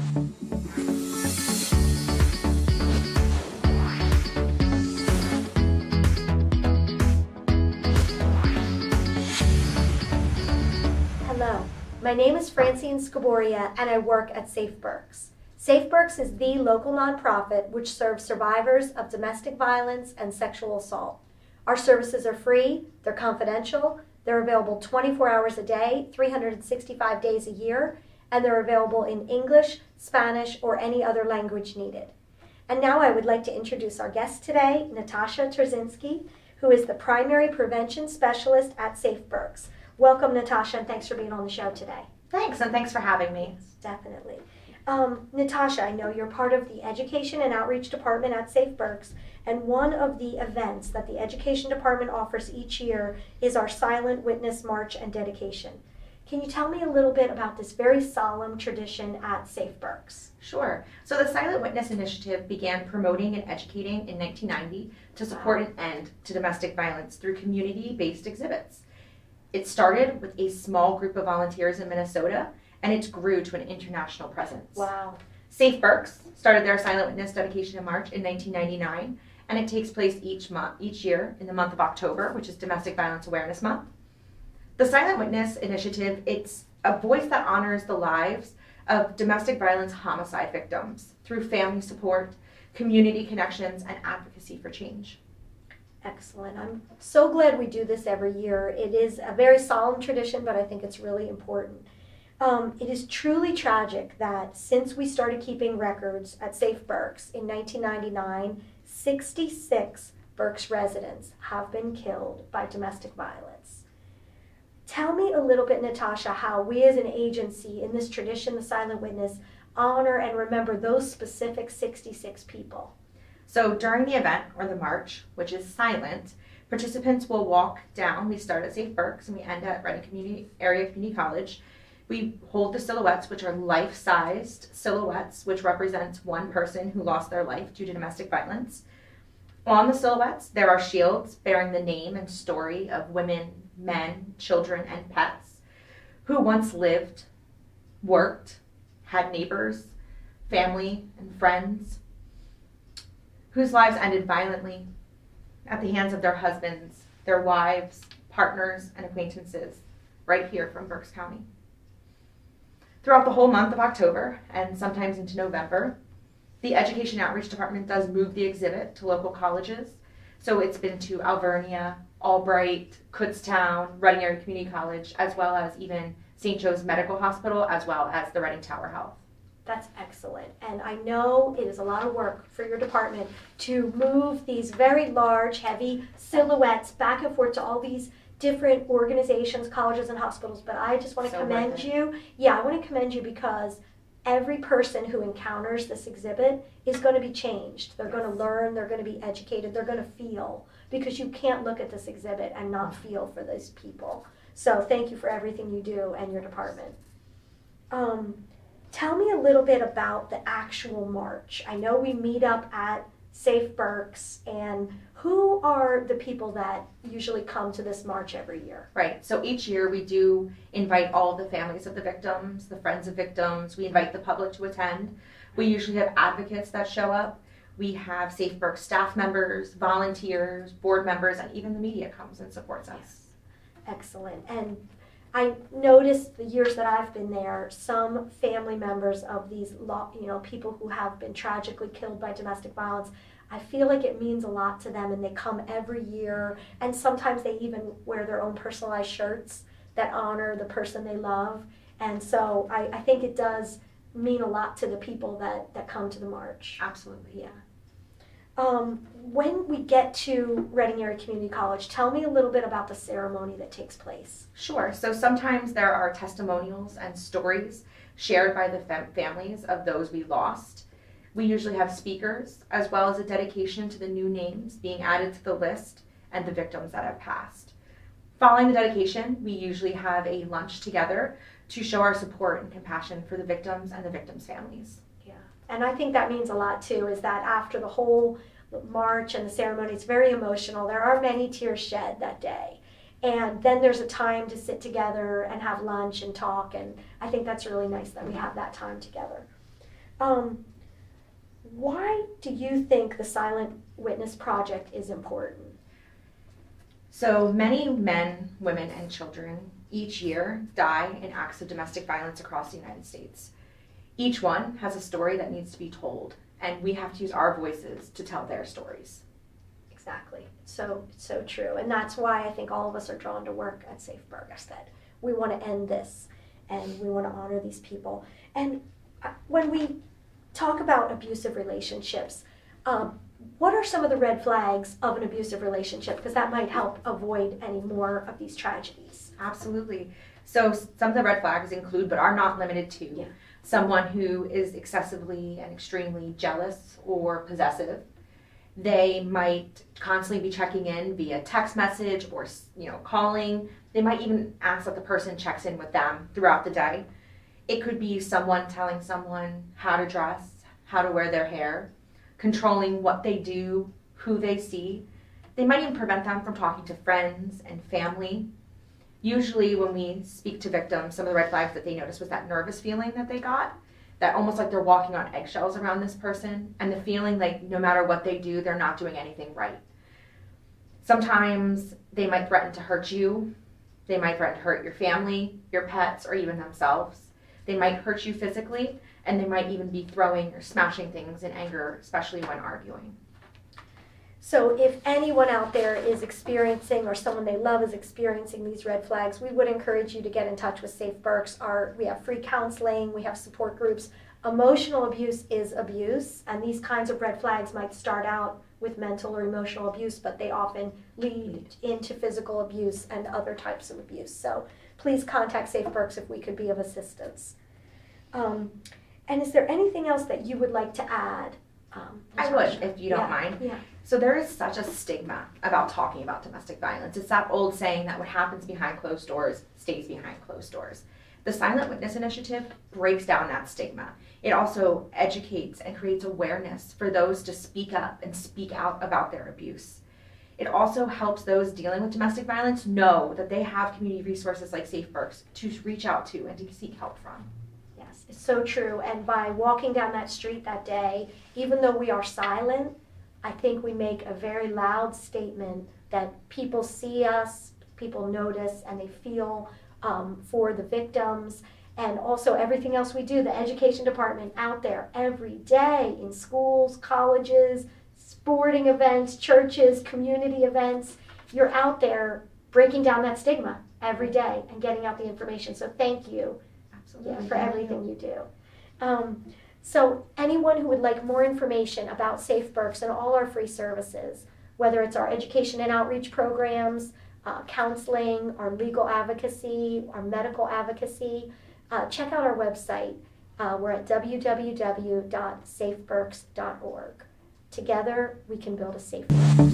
Hello, my name is Francine Scaboria and I work at Safe Berks. Safe Berks is the local nonprofit which serves survivors of domestic violence and sexual assault. Our services are free, they're confidential, they're available 24 hours a day, 365 days a year, and they're available in English, Spanish, or any other language needed. And now I would like to introduce our guest today, Natasha Turczynski, who is the primary prevention specialist at Safe Berks. Welcome, Natasha, and thanks for being on the show today. Thanks, and thanks for having me. Definitely. Natasha, I know you're part of the Education and Outreach Department at Safe Berks, and one of the events that the Education Department offers each year is our Silent Witness March and Dedication. Can you tell me a little bit about this very solemn tradition at Safe Berks? Sure. So the Silent Witness Initiative began promoting and educating in 1990 to support an end to domestic violence through community-based exhibits. It started with a small group of volunteers in Minnesota, and it grew to an international presence. Wow. Safe Berks started their Silent Witness Dedication and March in 1999, and it takes place each year in the month of October, which is Domestic Violence Awareness Month. The Silent Witness Initiative, it's a voice that honors the lives of domestic violence homicide victims through family support, community connections, and advocacy for change. Excellent. I'm so glad we do this every year. It is a very solemn tradition, but I think it's really important. It is truly tragic that since we started keeping records at Safe Berks in 1999, 66 Berks residents have been killed by domestic violence. Tell me a little bit, Natasha, how we as an agency in this tradition, the Silent Witness, honor and remember those specific 66 people. So during the event, or the march, which is silent, participants will walk down. We start at Safe Berks and we end at Reading Community College. We hold the silhouettes, which are life-sized silhouettes, which represents one person who lost their life due to domestic violence. On the silhouettes, there are shields bearing the name and story of women, men, children, and pets who once lived, worked, had neighbors, family, and friends, whose lives ended violently at the hands of their husbands, their wives, partners, and acquaintances right here from Berks County. Throughout the whole month of October, and sometimes into November, the Education Outreach Department does move the exhibit to local colleges. So it's been to Alvernia, Albright, Kutztown, Reading Area Community College, as well as even St. Joe's Medical Hospital, as well as the Reading Tower Health. That's excellent. And I know it is a lot of work for your department to move these very large, heavy silhouettes back and forth to all these different organizations, colleges, and hospitals. But I just want to commend you. Yeah, I want to commend you because every person who encounters this exhibit is going to be changed. They're going to learn, they're going to be educated, they're going to feel, because you can't look at this exhibit and not feel for these people. So thank you for everything you do and your department. Tell me a little bit about the actual march. I know we meet up at Safe Berks, and who are the people that usually come to this march every year? Right, so each year we do invite all the families of the victims, the friends of victims. We invite the public to attend. We usually have advocates that show up. We have Safe Berks staff members, volunteers, board members, and even the media comes and supports us. Yes. Excellent. And I noticed the years that I've been there, some family members of these, people who have been tragically killed by domestic violence, I feel like it means a lot to them, and they come every year, and sometimes they even wear their own personalized shirts that honor the person they love. And so I think it does mean a lot to the people that come to the march. Absolutely. Yeah. When we get to Reading Area Community College, tell me a little bit about the ceremony that takes place. Sure. So sometimes there are testimonials and stories shared by the families of those we lost. We usually have speakers, as well as a dedication to the new names being added to the list and the victims that have passed. Following the dedication, we usually have a lunch together to show our support and compassion for the victims and the victims' families. And I think that means a lot too, is that after the whole march and the ceremony, it's very emotional. There are many tears shed that day. And then there's a time to sit together and have lunch and talk, and I think that's really nice that we have that time together. Why do you think the Silent Witness Project is important? So many men, women, and children each year die in acts of domestic violence across the United States. Each one has a story that needs to be told, and we have to use our voices to tell their stories. Exactly. So true. And that's why I think all of us are drawn to work at Safe Berks, that we want to end this and we want to honor these people. And when we talk about abusive relationships, what are some of the red flags of an abusive relationship? Because that might help avoid any more of these tragedies. Absolutely. So some of the red flags include, but are not limited to, someone who is excessively and extremely jealous or possessive. They might constantly be checking in via text message or calling. They might even ask that the person checks in with them throughout the day. It could be someone telling someone how to dress, how to wear their hair, controlling what they do, who they see. They might even prevent them from talking to friends and family. Usually when we speak to victims, some of the red flags that they noticed was that nervous feeling that they got, that almost like they're walking on eggshells around this person, and the feeling like no matter what they do, they're not doing anything right. Sometimes they might threaten to hurt you. They might threaten to hurt your family, your pets, or even themselves. They might hurt you physically, and they might even be throwing or smashing things in anger, especially when arguing. So if anyone out there is experiencing, or someone they love is experiencing these red flags, we would encourage you to get in touch with Safe Berks. We have free counseling, we have support groups. Emotional abuse is abuse, and these kinds of red flags might start out with mental or emotional abuse, but they often lead into physical abuse and other types of abuse. So please contact Safe Berks if we could be of assistance. And is there anything else that you would like to add? I would, if you don't mind. Yeah. So there is such a stigma about talking about domestic violence. It's that old saying that what happens behind closed doors stays behind closed doors. The Silent Witness Initiative breaks down that stigma. It also educates and creates awareness for those to speak up and speak out about their abuse. It also helps those dealing with domestic violence know that they have community resources like Safe Berks to reach out to and to seek help from. Yes, it's so true. And by walking down that street that day, even though we are silent, I think we make a very loud statement that people see us, people notice, and they feel for the victims. And also everything else we do, the education department out there every day in schools, colleges, sporting events, churches, community events. You're out there breaking down that stigma every day and getting out the information. So thank you. Absolutely. For everything you do. So anyone who would like more information about Safe Berks and all our free services, whether it's our education and outreach programs, counseling, our legal advocacy, our medical advocacy, check out our website. We're at www.safeberks.org. Together, we can build a safe world.